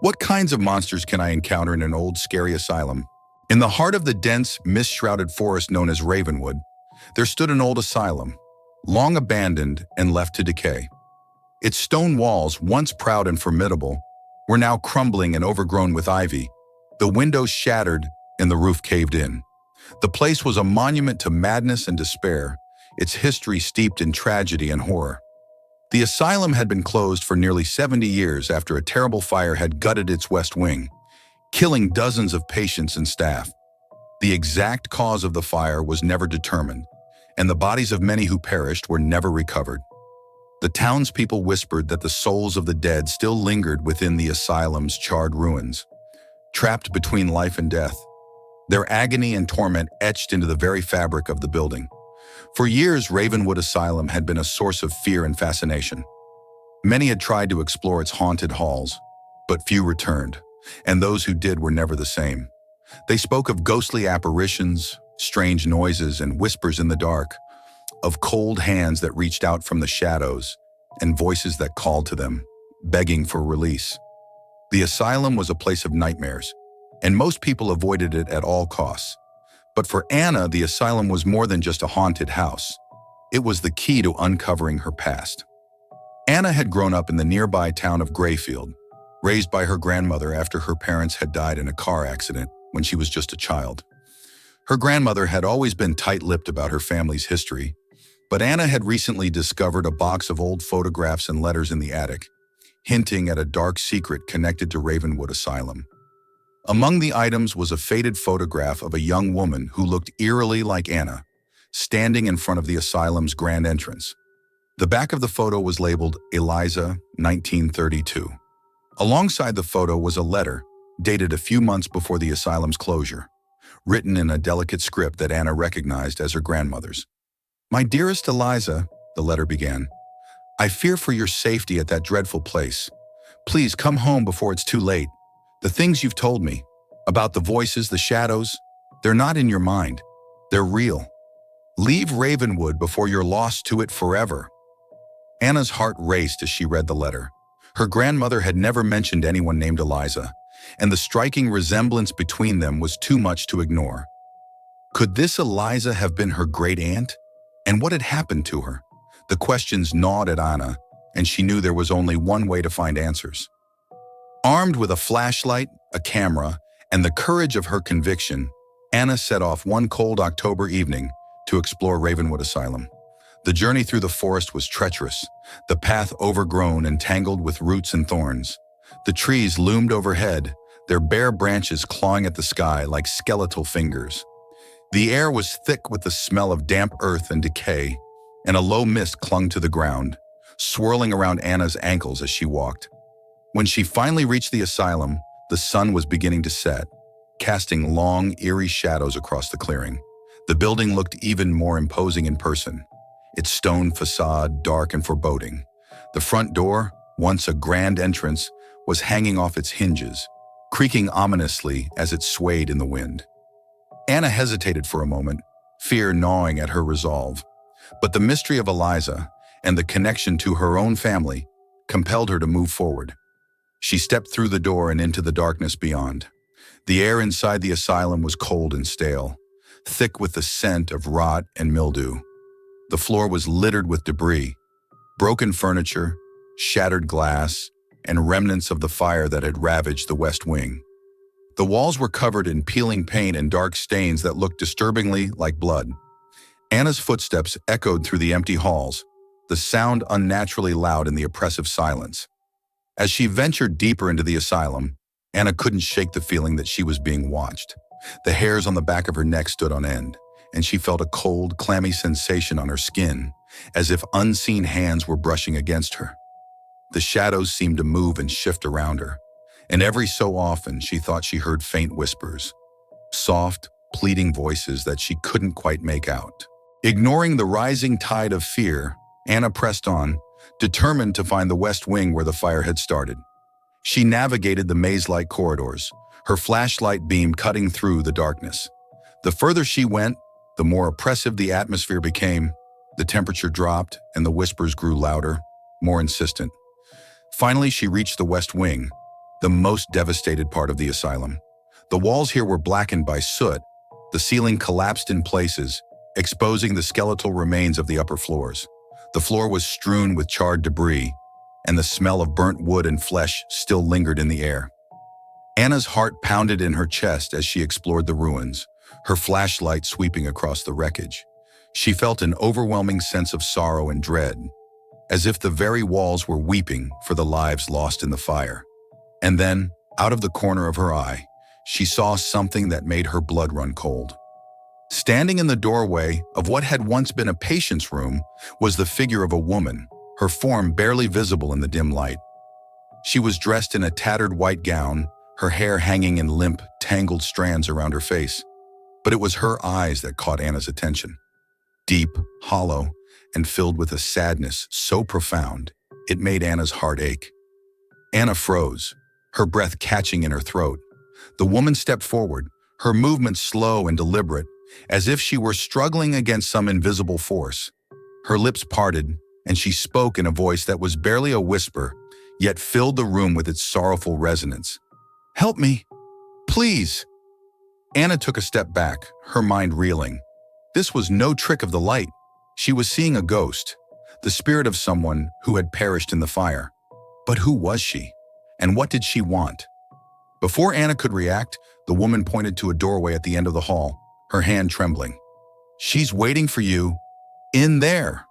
What kinds of monsters can I encounter in an old, scary asylum? In the heart of the dense, mist-shrouded forest known as Ravenwood, there stood an old asylum, long abandoned and left to decay. Its stone walls, once proud and formidable, were now crumbling and overgrown with ivy, the windows shattered and the roof caved in. The place was a monument to madness and despair, its history steeped in tragedy and horror. The asylum had been closed for nearly 70 years after a terrible fire had gutted its west wing, killing dozens of patients and staff. The exact cause of the fire was never determined, and the bodies of many who perished were never recovered. The townspeople whispered that the souls of the dead still lingered within the asylum's charred ruins, trapped between life and death, their agony and torment etched into the very fabric of the building. For years, Ravenwood Asylum had been a source of fear and fascination. Many had tried to explore its haunted halls, but few returned, and those who did were never the same. They spoke of ghostly apparitions, strange noises, and whispers in the dark, of cold hands that reached out from the shadows, and voices that called to them, begging for release. The asylum was a place of nightmares, and most people avoided it at all costs. But for Anna, the asylum was more than just a haunted house. It was the key to uncovering her past. Anna had grown up in the nearby town of Grayfield, raised by her grandmother after her parents had died in a car accident when she was just a child. Her grandmother had always been tight-lipped about her family's history, but Anna had recently discovered a box of old photographs and letters in the attic, hinting at a dark secret connected to Ravenwood Asylum. Among the items was a faded photograph of a young woman who looked eerily like Anna, standing in front of the asylum's grand entrance. The back of the photo was labeled Eliza, 1932. Alongside the photo was a letter, dated a few months before the asylum's closure, written in a delicate script that Anna recognized as her grandmother's. "My dearest Eliza," the letter began, "I fear for your safety at that dreadful place. Please come home before it's too late. The things you've told me, about the voices, the shadows, they're not in your mind. They're real. Leave Ravenwood before you're lost to it forever." Anna's heart raced as she read the letter. Her grandmother had never mentioned anyone named Eliza, and the striking resemblance between them was too much to ignore. Could this Eliza have been her great-aunt? And what had happened to her? The questions gnawed at Anna, and she knew there was only one way to find answers. Armed with a flashlight, a camera, and the courage of her conviction, Anna set off one cold October evening to explore Ravenwood Asylum. The journey through the forest was treacherous, the path overgrown and tangled with roots and thorns. The trees loomed overhead, their bare branches clawing at the sky like skeletal fingers. The air was thick with the smell of damp earth and decay, and a low mist clung to the ground, swirling around Anna's ankles as she walked. When she finally reached the asylum, the sun was beginning to set, casting long, eerie shadows across the clearing. The building looked even more imposing in person, its stone facade dark and foreboding. The front door, once a grand entrance, was hanging off its hinges, creaking ominously as it swayed in the wind. Anna hesitated for a moment, fear gnawing at her resolve. But the mystery of Eliza and the connection to her own family compelled her to move forward. She stepped through the door and into the darkness beyond. The air inside the asylum was cold and stale, thick with the scent of rot and mildew. The floor was littered with debris, broken furniture, shattered glass, and remnants of the fire that had ravaged the West Wing. The walls were covered in peeling paint and dark stains that looked disturbingly like blood. Anna's footsteps echoed through the empty halls, the sound unnaturally loud in the oppressive silence. As she ventured deeper into the asylum, Anna couldn't shake the feeling that she was being watched. The hairs on the back of her neck stood on end, and she felt a cold, clammy sensation on her skin, as if unseen hands were brushing against her. The shadows seemed to move and shift around her, and every so often she thought she heard faint whispers, soft, pleading voices that she couldn't quite make out. Ignoring the rising tide of fear, Anna pressed on, determined to find the West Wing where the fire had started. She navigated the maze-like corridors, her flashlight beam cutting through the darkness. The further she went, the more oppressive the atmosphere became. The temperature dropped, and the whispers grew louder, more insistent. Finally, she reached the West Wing, the most devastated part of the asylum. The walls here were blackened by soot, the ceiling collapsed in places, exposing the skeletal remains of the upper floors. The floor was strewn with charred debris, and the smell of burnt wood and flesh still lingered in the air. Anna's heart pounded in her chest as she explored the ruins, her flashlight sweeping across the wreckage. She felt an overwhelming sense of sorrow and dread, as if the very walls were weeping for the lives lost in the fire. And then, out of the corner of her eye, she saw something that made her blood run cold. Standing in the doorway of what had once been a patient's room was the figure of a woman, her form barely visible in the dim light. She was dressed in a tattered white gown, her hair hanging in limp, tangled strands around her face. But it was her eyes that caught Anna's attention. Deep, hollow, and filled with a sadness so profound, it made Anna's heart ache. Anna froze, her breath catching in her throat. The woman stepped forward, her movements slow and deliberate, as if she were struggling against some invisible force. Her lips parted, and she spoke in a voice that was barely a whisper, yet filled the room with its sorrowful resonance. "Help me, please." Anna took a step back, her mind reeling. This was no trick of the light. She was seeing a ghost, the spirit of someone who had perished in the fire. But who was she? And what did she want? Before Anna could react, the woman pointed to a doorway at the end of the hall, her hand trembling. "She's waiting for you, in there."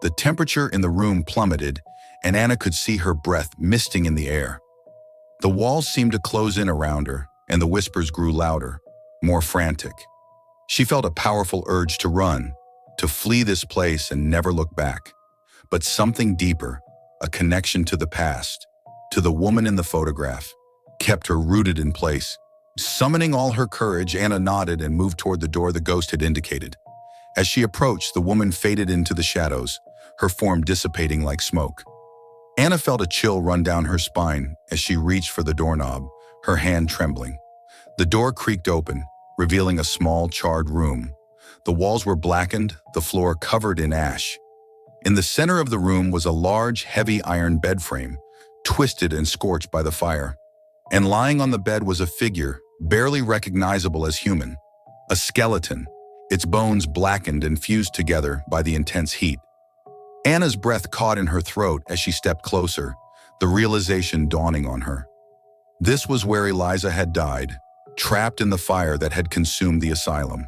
The temperature in the room plummeted, and Anna could see her breath misting in the air. The walls seemed to close in around her, and the whispers grew louder, more frantic. She felt a powerful urge to run, to flee this place and never look back. But something deeper, a connection to the past, to the woman in the photograph, kept her rooted in place. Summoning all her courage, Anna nodded and moved toward the door the ghost had indicated. As she approached, the woman faded into the shadows, her form dissipating like smoke. Anna felt a chill run down her spine as she reached for the doorknob, her hand trembling. The door creaked open, revealing a small, charred room. The walls were blackened, the floor covered in ash. In the center of the room was a large, heavy iron bed frame, twisted and scorched by the fire. And lying on the bed was a figure, barely recognizable as human. A skeleton, its bones blackened and fused together by the intense heat. Anna's breath caught in her throat as she stepped closer, the realization dawning on her. This was where Eliza had died, trapped in the fire that had consumed the asylum.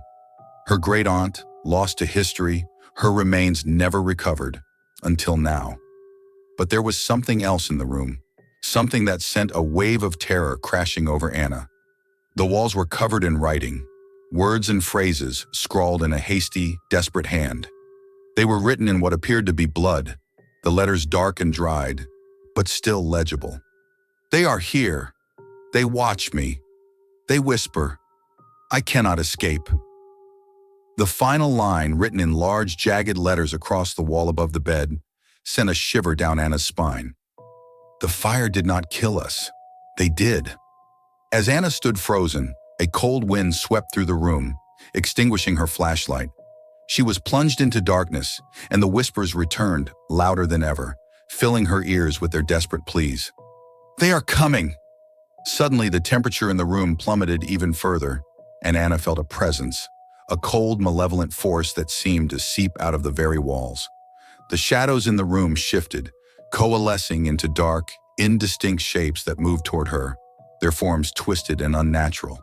Her great-aunt, lost to history, her remains never recovered, until now. But there was something else in the room, something that sent a wave of terror crashing over Anna. The walls were covered in writing, words and phrases scrawled in a hasty, desperate hand. They were written in what appeared to be blood, the letters dark and dried, but still legible. "They are here. They watch me. They whisper. I cannot escape." The final line, written in large, jagged letters across the wall above the bed, sent a shiver down Anna's spine. The fire did not kill us. They did. As Anna stood frozen, a cold wind swept through the room, extinguishing her flashlight. She was plunged into darkness, and the whispers returned, louder than ever, filling her ears with their desperate pleas. "They are coming!" Suddenly, the temperature in the room plummeted even further, and Anna felt a presence, a cold, malevolent force that seemed to seep out of the very walls. The shadows in the room shifted, coalescing into dark, indistinct shapes that moved toward her, their forms twisted and unnatural.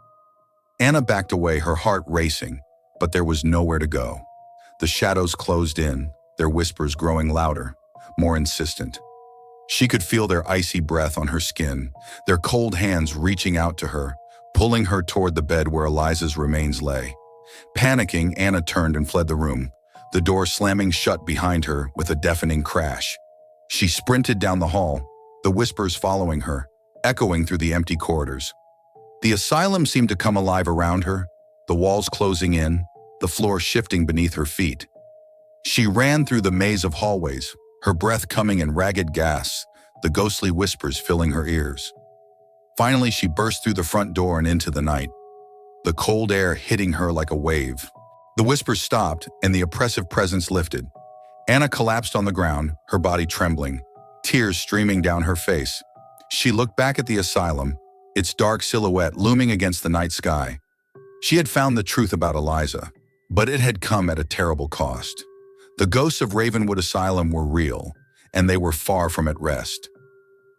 Anna backed away, her heart racing, but there was nowhere to go. The shadows closed in, their whispers growing louder, more insistent. She could feel their icy breath on her skin, their cold hands reaching out to her, pulling her toward the bed where Eliza's remains lay. Panicking, Anna turned and fled the room, the door slamming shut behind her with a deafening crash. She sprinted down the hall, the whispers following her, echoing through the empty corridors. The asylum seemed to come alive around her, the walls closing in, the floor shifting beneath her feet. She ran through the maze of hallways, her breath coming in ragged gasps, the ghostly whispers filling her ears. Finally, she burst through the front door and into the night, the cold air hitting her like a wave. The whispers stopped, and the oppressive presence lifted. Anna collapsed on the ground, her body trembling, tears streaming down her face. She looked back at the asylum, its dark silhouette looming against the night sky. She had found the truth about Eliza, but it had come at a terrible cost. The ghosts of Ravenwood Asylum were real, and they were far from at rest.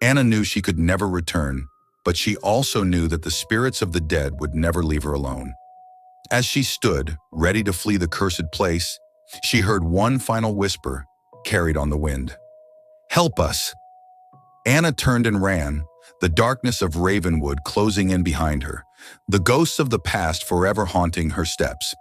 Anna knew she could never return, but she also knew that the spirits of the dead would never leave her alone. As she stood, ready to flee the cursed place, she heard one final whisper, carried on the wind. "Help us!" Anna turned and ran, the darkness of Ravenwood closing in behind her, the ghosts of the past forever haunting her steps.